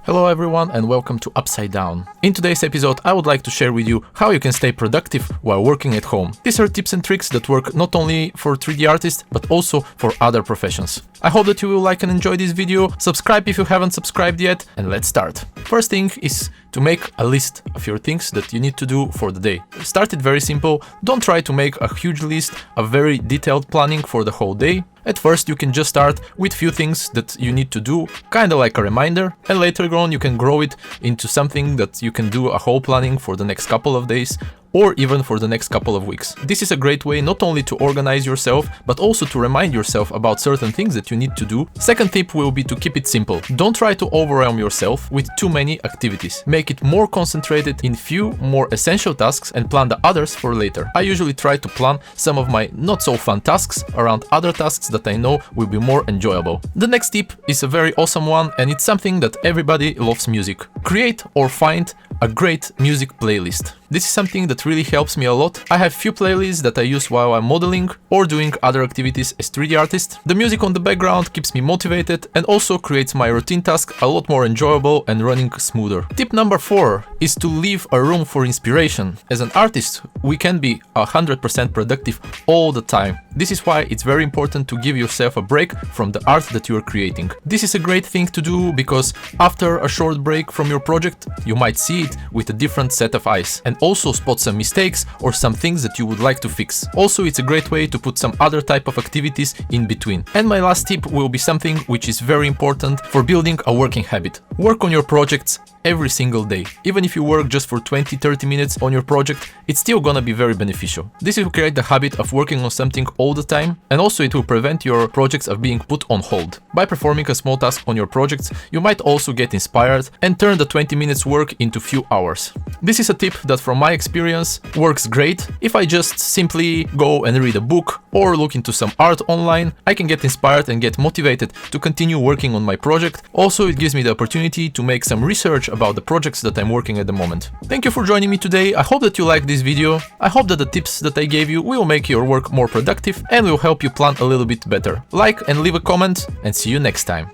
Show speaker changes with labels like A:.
A: Hello everyone and welcome to Upside Down. In today's episode I would like to share with you how you can stay productive while working at home. These are tips and tricks that work not only for 3D artists but also for other professions. I hope that you will like and enjoy this video, subscribe if you haven't subscribed yet, and let's start. First thing is to make a list of your things that you need to do for the day. Start it very simple, don't try to make a huge list, a very detailed planning for the whole day. At first you can just start with few things that you need to do, kinda like a reminder, and later on you can grow it into something that you can do a whole planning for the next couple of days, or even for the next couple of weeks. This is a great way not only to organize yourself, but also to remind yourself about certain things that you need to do. Second tip will be to keep it simple. Don't try to overwhelm yourself with too many activities. Make it more concentrated in few more essential tasks and plan the others for later. I usually try to plan some of my not so fun tasks around other tasks that I know will be more enjoyable. The next tip is a very awesome one, and it's something that everybody loves: music. Create or find a great music playlist. This is something that really helps me a lot. I have few playlists that I use while I'm modeling or doing other activities as 3D artist. The music on the background keeps me motivated and also creates my routine task a lot more enjoyable and running smoother. Tip number 4 is to leave a room for inspiration. As an artist, we can be 100% productive all the time. This is why it's very important to give yourself a break from the art that you are creating. This is a great thing to do because after a short break from your project, you might see it with a different set of eyes and also spot some mistakes or some things that you would like to fix. Also, it's a great way to put some other type of activities in between. And my last tip will be something which is very important for building a working habit. Work on your projects every single day. Even if you work just for 20-30 minutes on your project, it's still gonna be very beneficial. This will create the habit of working on something all the time, and also it will prevent your projects of being put on hold. By performing a small task on your projects, you might also get inspired and turn the 20 minutes work into few hours. This is a tip that from my experience works great. If I just simply go and read a book or look into some art online, I can get inspired and get motivated to continue working on my project. Also, it gives me the opportunity to make some research about the projects that I'm working at the moment. Thank you for joining me today. I hope that you liked this video. I hope that the tips that I gave you will make your work more productive and will help you plan a little bit better. Like and leave a comment, and see you next time.